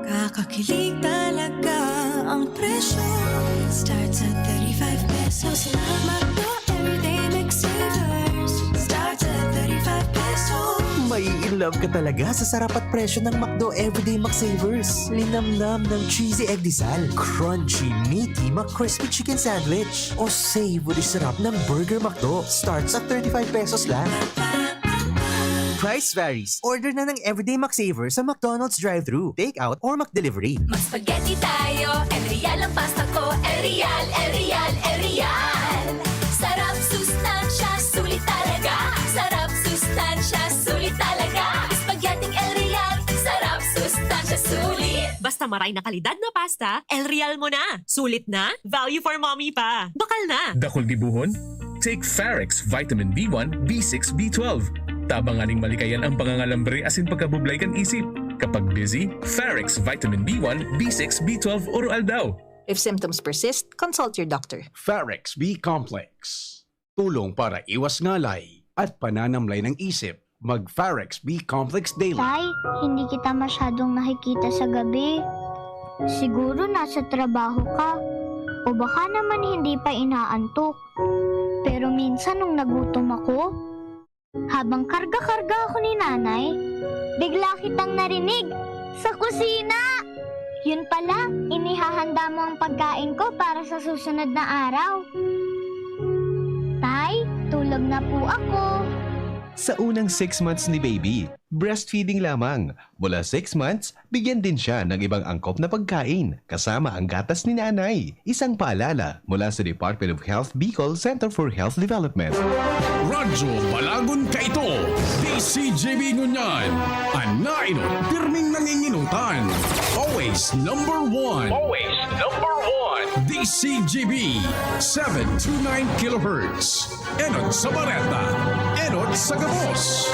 Kakakilig talaga ang presyo. Starts at 35 pesos lang. Magdo everyday mix savers. Starts at 35 pesos. May in love ka talaga sa sarap at presyo ng McDo Everyday McSavers. Linamnam ng cheesy egg disal, crunchy, meaty McCrispy chicken sandwich, o savory sarap ng Burger McDo. Starts at 35 pesos lang. Price varies. Order na ng Everyday McSavers sa McDonald's drive-thru, take-out, or McDelivery. Mas spaghetti tayo, Erial ang pasta ko. Erial, Erial, Erial. Sarap, sustansya, sulit talaga. Sarap, sustansya, sulit talaga. Spaghetting Erial, sarap, sustansya, sulit. Basta maray na kalidad na pasta, El Real mo na. Sulit na, value for mommy pa. Bakal na. Dakol gibuhon? Take Farex Vitamin B1, B6, B12. Tabanganing malikayan ang pangangalambre asin pagkabublay kan isip. Kapag busy, Farex Vitamin B1, B6, B12 oral daw. If symptoms persist, consult your doctor. Farex B Complex. Tulong para iwas ngalay at pananamlay ng isip. Mag-Farex B Complex Daily. Tay, hindi kita masyadong nakikita sa gabi. Siguro nasa trabaho ka. O baka naman hindi pa inaantok. Pero minsan nung nagutom ako, habang karga-karga ako ni nanay, bigla kitang narinig sa kusina. Yun pala, inihahanda mo ang pagkain ko para sa susunod na araw. Tay, tulog na po ako. Sa unang 6 months ni baby, breastfeeding lamang. Mula 6 months, bigyan din siya ng ibang angkop na pagkain kasama ang gatas ni nanay. Isang paalala mula sa Department of Health Bicol Center for Health Development. Radyo Balagon Kaito, DCGB Ngunyan, Anainot, pirming nanginginutan. Always number one. Always number one. DCGB, 729 kHz. Enot sa Bareta, Enot sa Gabos.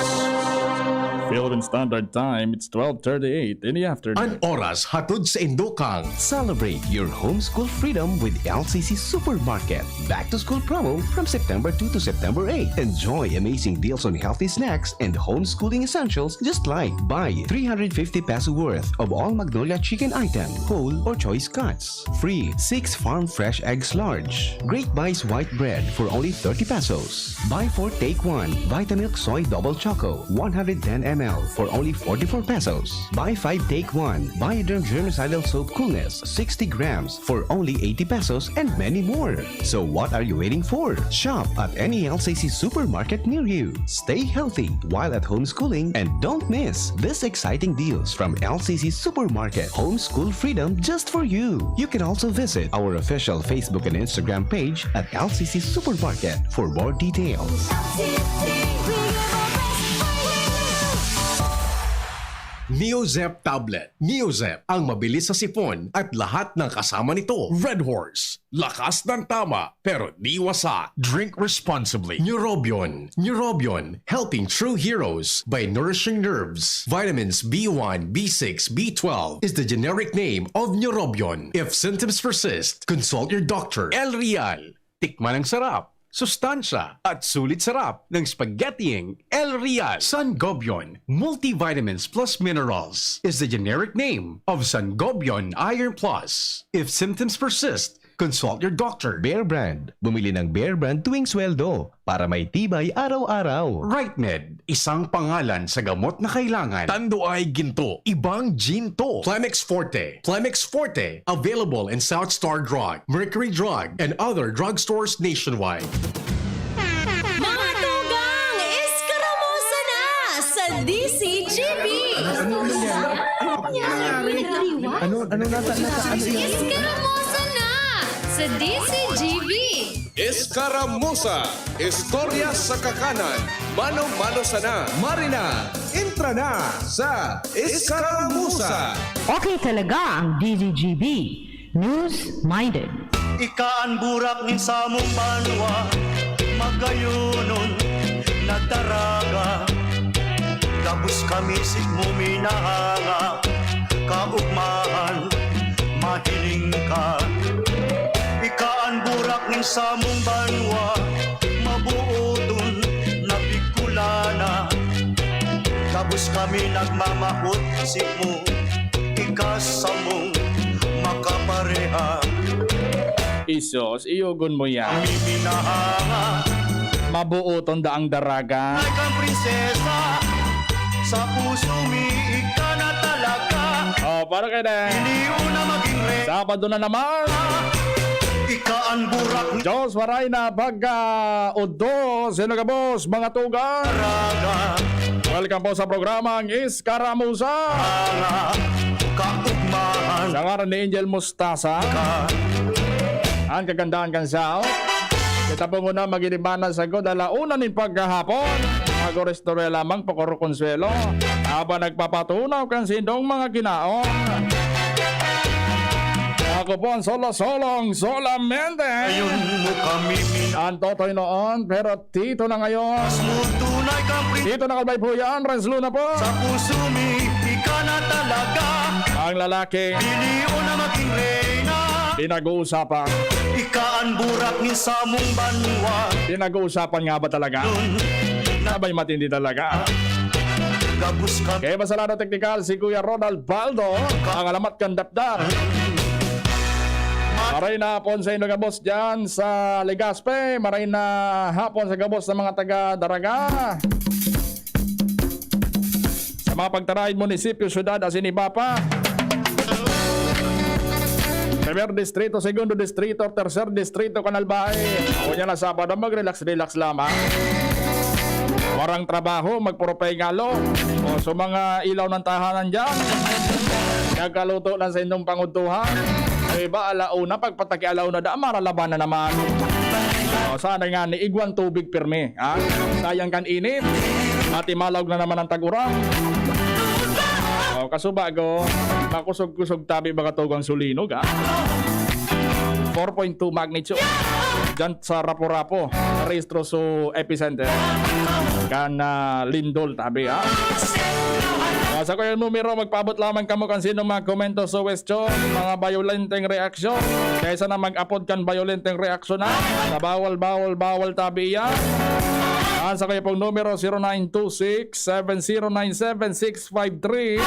Philippine Standard Time, it's 12:38 in the afternoon. An oras hatod sa Indokang. Celebrate your homeschool freedom with LCC Supermarket. Back to school promo from September 2 to September 8. Enjoy amazing deals on healthy snacks and homeschooling essentials just like buy 350 peso worth of all Magnolia chicken item, whole or choice cuts. Free 6 farm fresh eggs large. Great Buys white bread for only 30 pesos. Buy 4 take 1 Vitamilk soy double choco 110 ml for only 44 pesos. Buy 5 take 1 Bioderm germicidal soap coolness 60 grams for only 80 pesos and many more. So what are you waiting for? Shop at any LCC supermarket near you. Stay healthy while at homeschooling and don't miss this exciting deals from LCC Supermarket. Homeschool freedom just for you. You can also visit our official Facebook and Instagram page at LCC Supermarket for more details. Neozep Tablet. Neozep, ang mabilis sa sipon at lahat ng kasama nito. Red Horse, lakas ng tama pero di wasa. Drink responsibly. Neurobion. Neurobion, helping true heroes by nourishing nerves. Vitamins B1, B6, B12 is the generic name of Neurobion. If symptoms persist, consult your doctor. El Real, tikman ang sarap, sustansya at sulit sarap ng spaghettiing El Real. Sangobion Multivitamins Plus Minerals is the generic name of Sangobion Iron Plus. If symptoms persist, consult your doctor. Bear Brand. Bumili ng Bear Brand tuwing sweldo para may tibay araw-araw. RightMed, isang pangalan sa gamot na kailangan. Tanduay Ginto, ibang Ginto. Plemex Forte. Plemex Forte, available in South Star Drug, Mercury Drug, and other drugstores nationwide. Mga tugang, iskaramusa na sa DCGB! Iskaramusa na sa DCGB! Escaramuza, istorya sa kakanan, mano-mano sana. Marina, entra na sa Escaramuza. Okay talaga ang DZGB. News-minded. Ikaan burak nin sa mong banwa, magayunon, nagdaraga. Gabus kami sit mo minahanga, kaugmahan, mahiling ka. Ikaan burak nin sa mong banwa, mabuodon, nabikulana. Gabus kami nagmamahot, sit mo, ikasa mong makapareha. Isos, iugon mo yan. Minahanga, Mabuoton daang daraga. ay kang prinsesa, sa puso mi ika na talaga. Oh, para kayo na. Iniuna maging re. Sabado na naman. Ikaan burak Diyos, waray na pagka-udo. Sino ka boss, mga tugang? Welcome po sa programang Iskaramuza. Kaugmahan. Sa ngaran ni Angel Mustasa. Ang kagandahan kan sao. Kita po muna maginibanan sa god alauna nin pagkahapon. Mag-restore lamang Pokoro Consuelo. Habang nagpapatunaw kan sindong mga kinaon. Ako po ang solo-solong solamente. Ayun mo kami Ang totoy noon, pero tito na ngayon. tunay kang Tito na kalbay po yan, Renslo na po. Sa puso mi ika na talaga. Ang lalaki, Iniuna maging reyna. pinag-uusapan. Ikaan burak ni sa mong banwa. Pinag-uusapan nga ba talaga? Abay matindi talaga. Gabus ka Kaya masalado teknikal si Kuya Ronald Baldo. Ang alamat kang dapdar. Maray na hapon sa inyo gabos dyan sa Legazpi. Maray na hapon sa gabos ng mga taga-Daraga. Sa mga pagtarahin munisipyo, syudad, asin Ibapa. Primer distrito, segundo distrito, tercer distrito, Kanalbahay. Ako niya na Sabado, mag-relax-relax lamang. Warang trabaho, magpuropay ngalo. O sa mga ilaw ng tahanan dyan, nagkaluto lang sa inyong pangutuhan. Iba alauna, pagpataki alauna da, maralaban na naman. O, sana nga ni igwan tubig pirmi. Ha? Sayang kan init. At imalawg na naman ang taguram. O, kasubago, makusog-kusog tabi baka tugang sulinog. Ha? 4.2 magnitude. Diyan sa Rapo-Rapo, rehistro sa epicenter. Kan Lindol tabi. Ha? Sa ko yung numero, magpabot lamang kamo kan sino mga komento sa question, mga violenteng reaksyon. Kaysa na mag-upload kan violenteng reaksyon na bawal tabi yan. Sa kayo pong numero 0926-7097653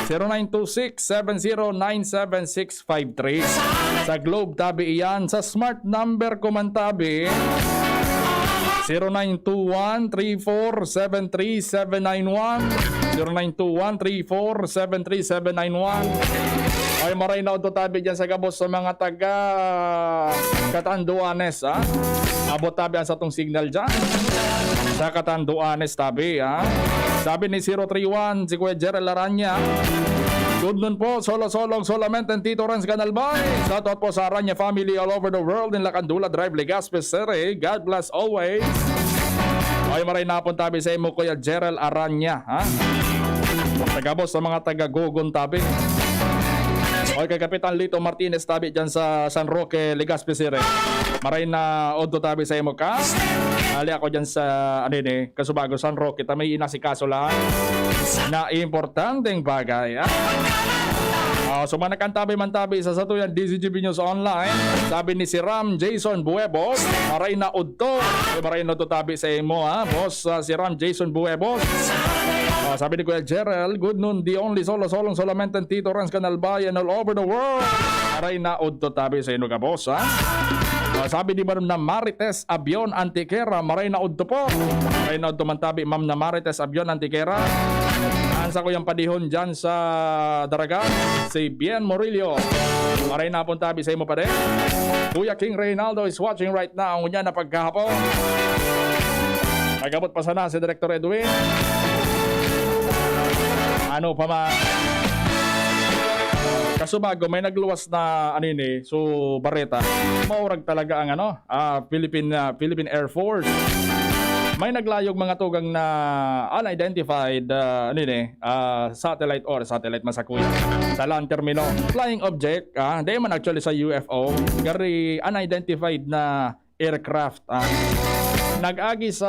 0926-7097653. Sa Globe tabi iyan. Sa smart number ko man tabi 0921-3473-791 0921-3473-791. Ay maray na ito tabi dyan sa gabos sa mga taga Catanduanes. Ha? Abot tabi ang sa itong signal dyan sa Catanduanes tabi. Ha? Sabi ni 031 si Kuya Gerald Aranya, good noon po, solo-solong solamente Tito Renz Canalbay. Shoutout po sa Aranya family all over the world in Lacandula Drive, Legazpi City. God bless always. Ay maray na pong tabi sa imo Kuya Gerald Aranya. Ha? Tagabos sa mga taga-Gogon tabi. Okay, kay Kapitan Lito Martinez tabi dyan sa San Roque, Legazpi City. Maray na odto tabi sa imo ka. Ali ako dyan sa Kasubago, San Roque. May inasikaso lang na importanteng bagay. So manakantabi man tabi sa satuyan DCGB News Online. Sabi ni si Ram Jason Buebos, maray na odto. Maray na odto tabi sa imo boss, si Ram Jason Buebos. Sabi ni Kuya Gerald, good noon, the only solong solamente Tito Renz Canalbay and all over the world. Aray na udto tabi sa ino ka boss. Sabi ni Ma'am na Marites Abion Antiquera, maray na udto po. Maray na udto man tabi Ma'am na Marites Abion Antiquera. Ansa ko yung padihon dyan sa Daraga, si Bien Morillo. Maray na pong tabi sa imo pa rin. Kuya King Reynaldo is watching right now. Ang unya na pagkahapon. Nagabot pa sana si Director Edwin. Ano pa ma? Kasubago may nagluwas na so Barreta. Maurag talaga ang Philippine Air Force. May naglayog mga tugang na unidentified satellite masakuya sa land terminal. Flying object, di man actually sa UFO, gari unidentified na aircraft. Nag-agi sa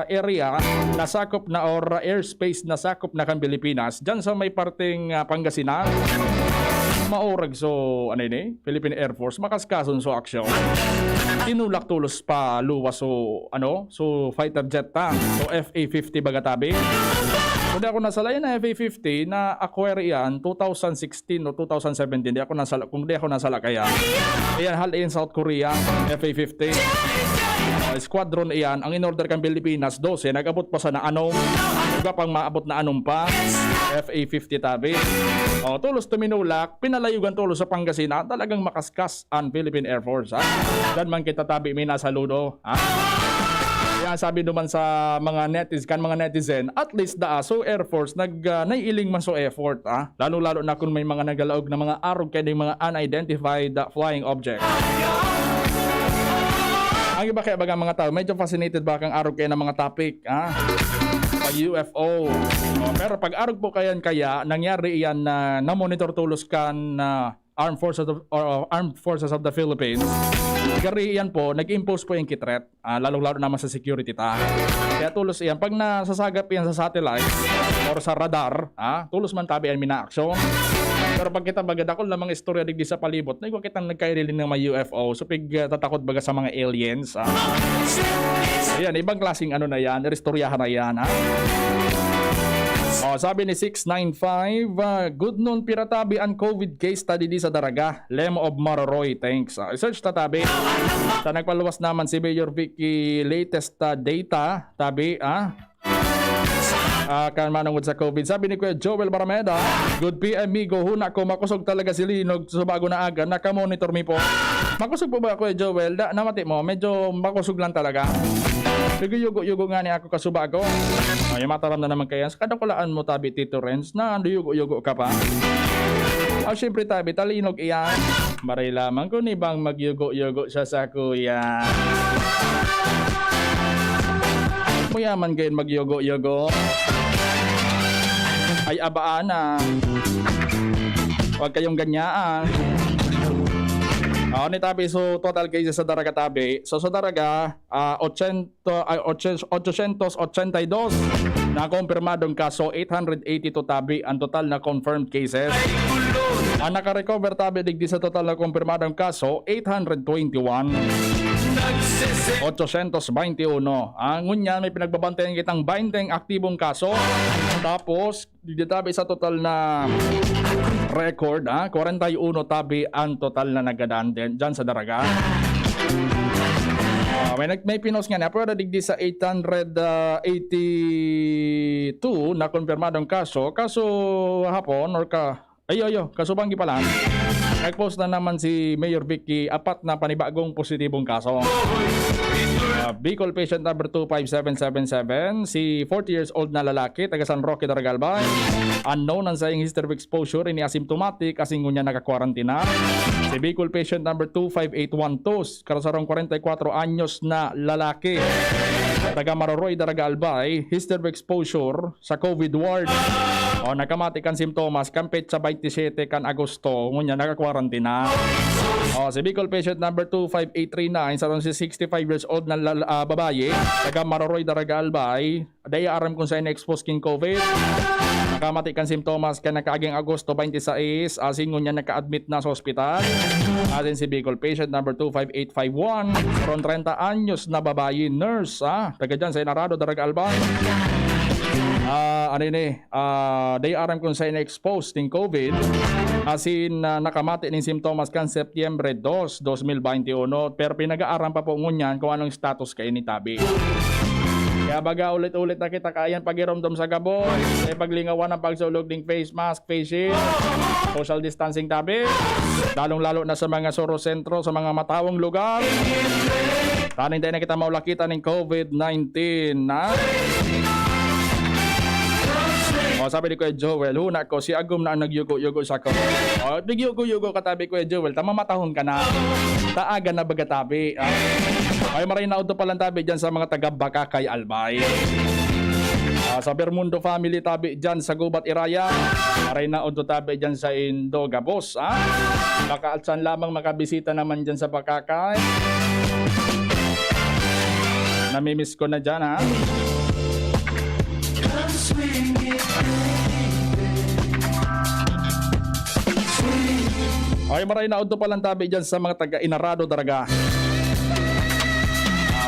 area na sakop na or airspace na sakop na kan Pilipinas dyan sa may parteng Pangasinan. Maurag Philippine Air Force makaskason so aksyon. Tinulak tulos pa luwas so fighter jet tank, so FA-50 bagatabi. Kung di ako nasala yan na FA-50 na acquire yan 2016 o 2017, kung di ako nasala kaya ayan, hal in South Korea, FA-50 squadron iyan, ang in-order kang Pilipinas 12, nag-abot pa sa naanong, iba pang maabot na anong pa, FA-50 tabi. Tulos tuminulak, pinalayugan tulos sa Pangasinan, talagang makaskas ang Philippine Air Force. Dan man kita tabi, may nasa ludo. Kaya sabi naman sa mga netizen, at least the ASO Air Force naiiling man so effort. Lalo-lalo na kung may mga nagalaog na mga arog kaya mga unidentified flying object. Ang iba kaya baga mga tao, medyo fascinated ba kang arog kayo ng mga topic, pag UFO. Pero pag arog po kaya nangyari iyan na monitor tulos kan Armed Forces of the Philippines. Gari iyan po, nag-impose po yung kitret, lalo-lalo naman sa security ta. Kaya tulos iyan, pag nasasagap iyan sa satellite or sa radar, tulos man tabi ang mina-aksyon. Pero pag kita bagadakol na mga istorya digdi sa palibot, na kitang nagkairilin ng mga UFO, so pig tatakot baga sa mga aliens. Ayan, ibang klaseng na yan, istoryahan na yan. Sabi ni 695, good noon piratabi ang COVID case study di sa Daraga. Lem of Maroroy, thanks. Search ta tabi. Sa nagpaluwas naman si Mayor Vicky latest data, tabi, kan manungod sa COVID. Sabi ni Kuya Joel Barameda, good PM migo, huna ko makusog talaga si Linog sa bago na aga, nakamonitor mi po. Makusog po ba Kuya Joel? Namati mo, medyo makusog lang talaga. Sige, yugo-yugo nga ni ako kasubago. Ay, mataram na naman kaya. Kadang kulaan mo tabi Tito Renz na yugo-yugo ka pa. Siyempre tabi, talinog iyan. Maray lamang ko ni bang magyugo-yugo siya sa kuya. Muyaman gayon magyugo-yugo. Ay abaan na. Huwag kayong ganyaan. Ni tabi, so total cases sa Daraga tabi. So sa Daraga, 882 na kumpirmadong kaso, 882 tabi ang total na confirmed cases. Ang naka-recover tabi digdi sa total na kumpirmadong kaso, 821. 821. Ngunyan, may pinagbabantayan kitang 20 aktibong kaso. Tapos, digdi tabi sa total na record, 41 tabi ang total na nagadaan dyan sa Daraga. May pinos nga na, pero digdi sa 882 na konfirmadong kaso hapon or kasubanggi pa lang. Nag-post na naman si Mayor Vicky 4 na panibagong positibong kaso. Bicol patient number 25777, si 40 years old na lalaki, taga San Roque, Daraga Albay. Unknown ang saying history of exposure, ini asymptomatic, kasing ngunya naka-quarantina. Si Bicol patient number 25812, karasarong 44 anyos na lalaki, taga Maroroy, Daraga Albay, history of exposure sa COVID ward. Nakamati kan simptomas, kampet sa 27 kan Agosto, ngunya naka-quarantina. Si Bicol patient number 25839, sa si 65 years old na babae, taga Maroroy, Daraga Albay, daya aram kung saan na-expose king COVID. Nakamati kan simptomas kan nakaaging Agosto 26, asin ngunya naka-admit na sa ospital. Asin si Bicol patient number 25851, ron 30 anyos na babae, nurse, taga dyan sa Enarado, Daraga Albay. Day aram kung saan na-expose ng COVID, asin nakamati ng simptomas kan Setyembre 2, 2021, pero pinag-aaram pa po ngunyan kung anong status kayo ni tabi. Kaya baga ulit-ulit na kita kayan pag-iromdom sa gabon, paglingawan ng pagsulog ng face mask, face shield, social distancing tabi, lalong-lalo na sa mga soro sentro, sa mga matawang lugar. Taning tayo na kita maulakita ng COVID-19 na. Sabi ni Kuya Joel, huna ko, si Agum na ang nagyugo-yugo sa ko. Nagyugo-yugo katabi Kuya Joel, tamamatahon ka na. Taaga na baga tabi. Ay maray na auto palang tabi dyan sa mga taga-Baka kay Albay. Sa Bermundo family tabi dyan sa Gubat Iraya. Maray na auto tabi dyan sa Indo Gabos. Baka alsan lamang makabisita naman dyan sa Bakakay. Namimiss ko na dyan Ay maray na auto palang tabi dyan sa mga taga-Inarado, Daraga.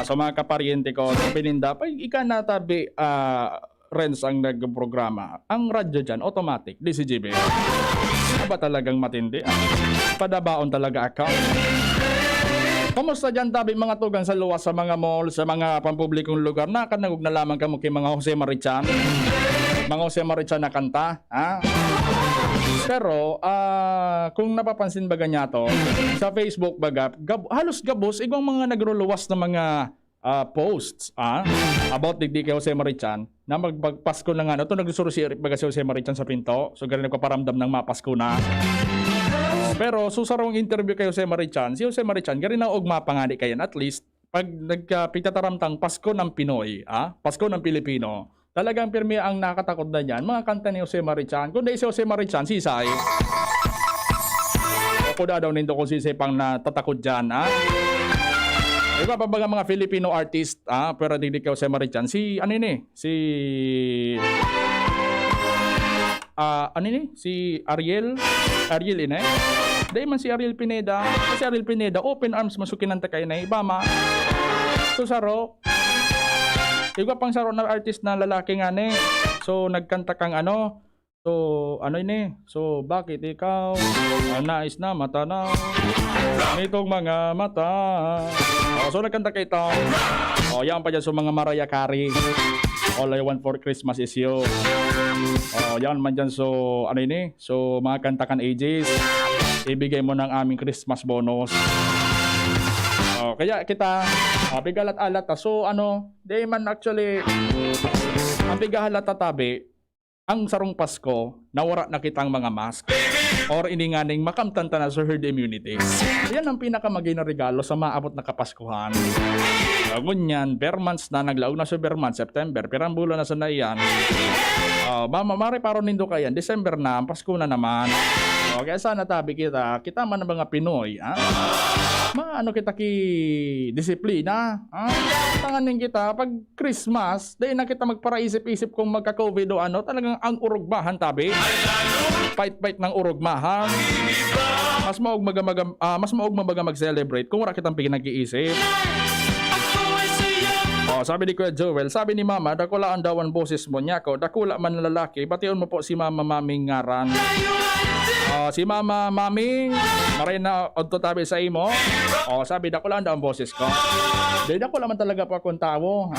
Sa mga kapariente ko, pininda, ika na tabi Renz ang nagprograma. Ang radyo dyan, automatic, DCGB. Ba talagang matindi? Padabaon talaga account. Kamusta dyan tabi mga tugang sa luwas, sa mga mall, sa mga pampublikong lugar? Nakanagog na lamang kamo kay mga Jose Marichan. Mga Jose Marichan na kanta. Pero, kung napapansin baga niya to, sa Facebook baga, halos gabos, igong mga nagruluwas na mga posts about digdi kay Jose Marichan, na magpagpasko na nga, ito nagsusuro si baga si Jose Marichan sa pinto, so ganun nagpaparamdam ng mapasko na. Pero, susarong interview kay Jose Marichan, si Jose Marichan, gari na ugma pangani kayan, at least, pag nagpitataramtang Pasko ng Pinoy, Pasko ng Pilipino, talagang pirmi ang nakatakot na niyan, mga kanta ni Jose Marichan. Kung di si Jose Marichan, sisay. Ako daw nindo kung sisay pang natatakot dyan, Iba pa baga mga Filipino artist, pero di kay Jose Marichan. Si Ariel ine. Dahil man si Ariel Pineda. Si Ariel Pineda, open arms masukin ang takay na ibama. So saro, iba pang saro na artist na lalaki nga So nagkanta kang ano? So ano ini? So bakit ikaw nais na matanaw nitong mga mata? So nagkanta kay ito. Yan pa dyan sa mga Mariah Carey. All I Want for Christmas is You. Yan man dyan. So ano ini? So mga kanta kan ages. Ibigay mo ng aming Christmas bonus. Kaya kita bigalat-alat. So ano, di man actually ang bigahalat tabi ang sarong Pasko nawara na kitang mga mask or ininganing makamtanta na sa herd immunity. Yan ang pinakamagay na regalo sa maabot na Kapaskuhan. Ngunyan, bare months na naglaog na sa bare month, September, pirang bulan na sa naiyan. Mare paron nindo kayan, December na, Pasko na naman. Kaya sana tabi kita man ang mga Pinoy, maano kita ki disiplina, tanganin kita pag Christmas, dahil na kita magparaisip-isip kung magka-COVID o ano, talagang ang urugmahan tabi. Fight ng urugmahan. Mas maog mabaga mag-celebrate kung wala kitang pinag-iisip. Sabi ni Kuya Joel, sabi ni Mama, dakulaan daw ang boses mo niya ko, dakula man lalaki, batiyon mo po si Mama Maming ngaran. Si Mama Maming, maray na odto tabi sa imo. Sabi, dakulaan daw ang boses ko. Dahil dakula man talaga pa akong tao.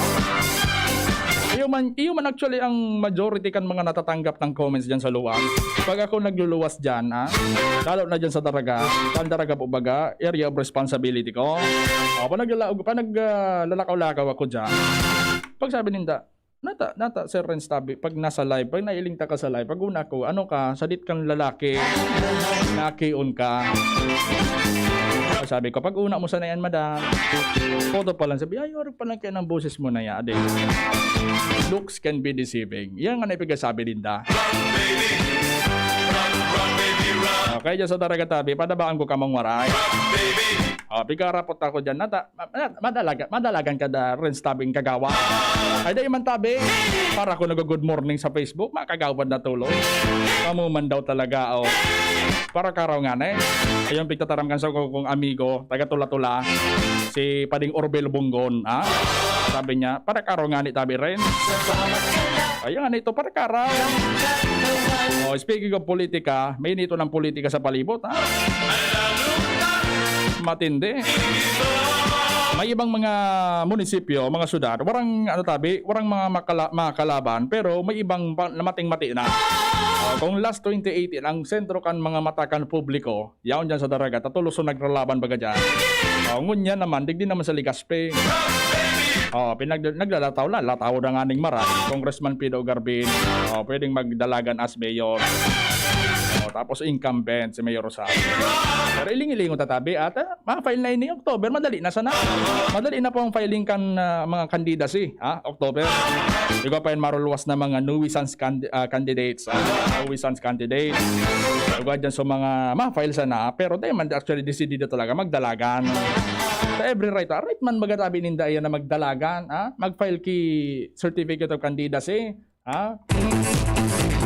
Iyo man actually ang majority kan mga natatanggap ng comments dyan sa luwag. Pag ako nagluluwas dyan, lalo na dyan sa Daraga, saan Daraga po baga, area of responsibility ko. Pag naglalakaw-lakaw ako dyan, pag sabi ninda, nata, Sir Renz tabi, pag nasa live, pag nailingta ka sa live, pag una ko, ano ka, sadit kang lalaki, nakion ka. Sabi ko, pag una mo sana yan, madam, photo pa lang, sabi, orog pa lang kaya ng boses mo na yan. Looks can be deceiving. Yan nga naipagasabi din da. Kaya dyan sa Daraga tabi, padabaan ko kamang waray. Pikarapot ako dyan, madalagan ka da Renz tabing kagawa. Ay da iman tabi, para ako nag-good morning sa Facebook, makagawad na tuloy. Kamuman daw talaga, para karaw nga na ayun, pigtataram kan sa kong amigo, taga tula-tula, si Pading Orbel Bunggon, sabi niya, para karaw nga ni tabi rin. Ayun nga nito, para karaw. Speaking of politika, may nito ng politika sa palibot, matindi. May ibang mga munisipyo, mga syudad, warang warang mga makalaban, pero may ibang namating-mati na. Kung last 2018, ang sentro kan mga matakan publiko, yaon dyan sa Daraga, tatuloso naglalaban baga dyan. Ngunyan naman, digdi naman sa Ligaspe. Naglalataw na, lataw na nga ning maray. Congressman Pido Garbin, pwedeng magdalagan as mayor. Tapos incumbent si Mayor Rosario. Pero iling-ilingon tatabi at ma-file na ini October, madali na sana. Madali na po ang filing kan mga candidacy, October. Ikaw pa yun maruluwas na mga nuisance candidates. Nuisance candidates. Ikaw dyan sa mga ma-file sana, pero tayo man actually decidido talaga magdalagan. Sa every right man magatabi ninda yan na magdalagan, mag-file ki certificate of candidacy,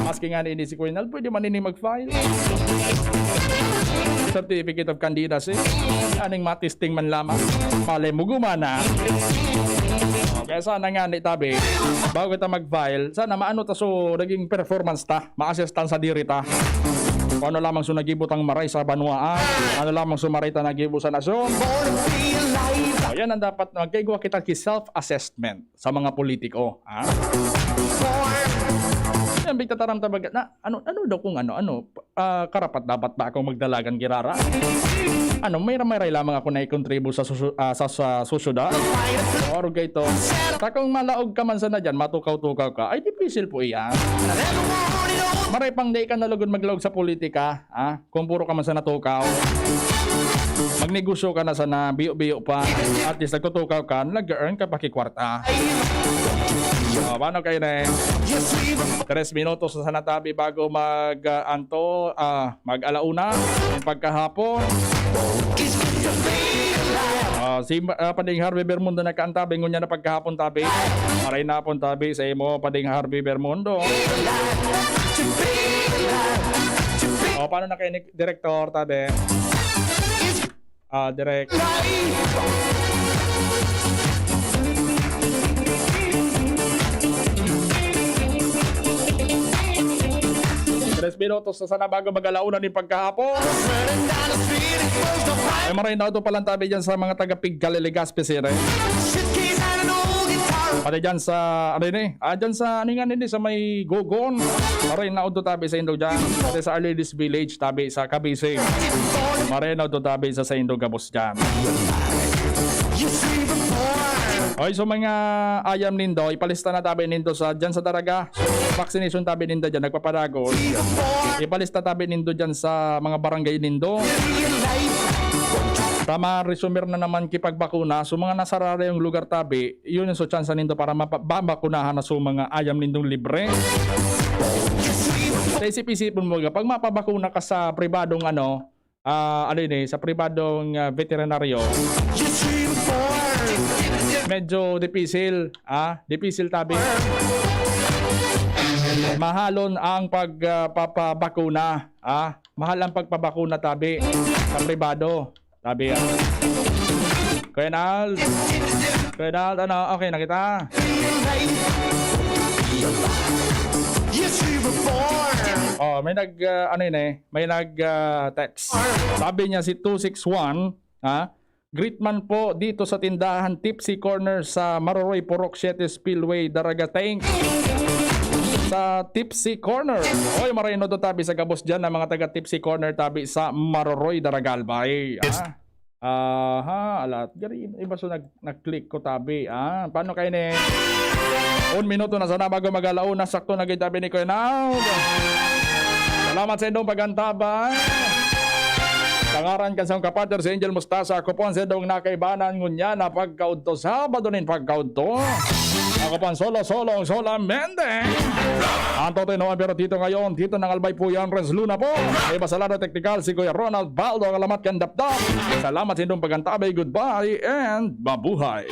Maski nga ni si Quinal, pwede man ini mag-file. Certificate of candidacy. Aning matisting man lamang. Palay mo gumana. Kaya sana nga ni tabi, bago kita mag-file, sana maano ta so naging performance ta, ma-assistan sa diri ta. Kung ano lamang so nagibot ang maray sa banwaan, ano lamang so maray ta nagibo sa nasyon. Yan ang dapat magkaigawa kita ki self-assessment sa mga politiko. Yan bigta taram tabaga na ano daw kung karapat dapat ba akong magdalagan girara? May lamang ako na i-contribute sa susyudad. Or gayto. Takong malaog ka man sana dyan, matukaw-tukaw ka, ay difficile po iyan. Maray pang day ka nalugod maglaog sa politika, kung puro ka man sa natukaw. Magnegosyo ka na sana, biyo-biyo pa. At least nagtutukaw ka, nag-earn ka pakikwarta. Paano kayo na 3 minutos sa natabi bago mag-alauna yung pagkahapon. Si Pading Harvey Bermundo na kaantabi ngunya na pagkahapon tabi. Maray na pon tabi sa imo Pading Harvey Bermundo. Paano na kayo ni Director tabi? Direct. minutos na sana bago mag-alauna ni pagkahapon. Ay maray na ito palang tabi dyan sa mga taga-Pig Legazpi City. Pati dyan sa, dyan sa, sa may Gogon. Maray na ito tabi sa Indo dyan. Pati sa Arledis Village, tabi sa Cavite. Maray na ito tabi sa Indo Gabos dyan. Okay, so mga ayam nindo, ipalista na tabi nindo sa dyan sa Daraga. Vaccination tabi nindo dyan, nagpapadagol. Ipalista tabi nindo dyan sa mga barangay nindo. Tama, resumir na naman kipagbakuna. So mga nasarara yung lugar tabi, yun yung so chance nindo para mababakunahan na so mga ayam nindong libre. Sa isip-isipin mo, pag mapabakuna ka sa pribadong sa pribadong veterinaryo, medyo dipisil, dipisil tabi. Mahalon ang pagpapabakuna, mahal ang pagpabakuna tabi sa pribado, tabi. Kuya Nal, okay na kita. Oh, may text. Sabi niya si 261, Greetman po dito sa tindahan Tipsy Corner sa Maroroy Purok 7 Spillway, Daragateng. Sa Tipsy Corner. Oy, marino do tabi sa Gabos dyan ng mga taga Tipsy Corner tabi sa Maroroy, Daragalbay. Alat. Gari, iba so nag-click ko tabi. Paano kayo ni? 1 minuto na sana bago mag-alauna. Sakto na tabi ni Kuya Now. Salamat sa inyong pagantabay. Tangaran ka sa kapatid si Angel Mustasa. Ako po ang sedong nakaibanan ngunya na pagkaunto. Sabado nin pagkaunto. Ako po ang solo solamente. Anto tinoan pero dito ngayon. Dito ng Albay po yan. Renz Luna po. May basalado teknikal si Kuya Ronald Baldo. Alamat kan dapdap. Salamat sa inyong pagantabay. Goodbye and mabuhay.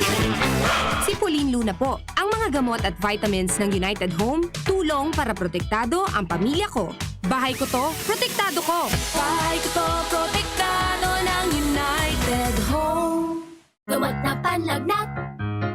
Si Pauline Luna po. Ang mga gamot at vitamins ng United Home, tulong para protektado ang pamilya ko. Bahay ko to, protektado ko. Bahay ko to, protektado ng United Home. Gawat na panlagnat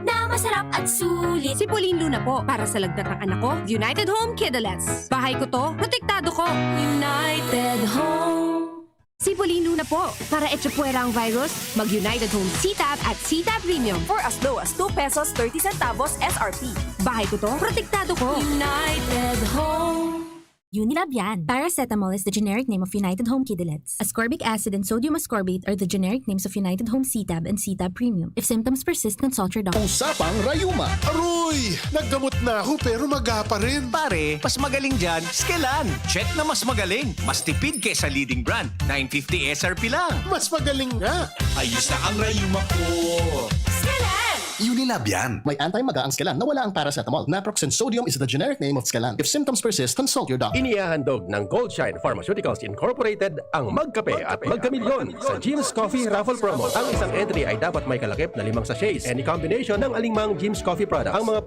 na masarap at sulit. Si Pauline Luna po, para sa lagnat ng anak ko, United Home Kidlets. Bahay ko to, protektado ko. United Home. Si Pauline Luna po, para etsapuera ang virus, mag-United Home CTAP at CTAP Premium for as low as 2 pesos 30 centavos SRP. Bahay ko to, protektado ko. United Home. Unilab yan. Paracetamol is the generic name of United Home Kidlets. Ascorbic acid and sodium ascorbate are the generic names of United Home CTAB and CTAB Premium. If symptoms persist, consult your doctor. Usapang Rayuma. Aroy! Naggamot na ako pero maga pa rin. Pare, mas magaling dyan, Skelan. Check na mas magaling. Mas tipid kesa leading brand. 950 SRP lang. Mas magaling nga. Ayos na ang Rayuma ko. Skelan! Unilab yan. May anti-maga ang Skelan na wala ang paracetamol. Naproxen sodium is the generic name of Skelan. If symptoms persist, consult your doctor. Inihahandog ng Goldshine Pharmaceuticals Incorporated ang Magkape at Magkamilyon sa Jim's Coffee Raffle Promo. Ang isang entry ay dapat may kalakip na 5 sachets. Any combination ng alingmang Jim's Coffee product. Ang mga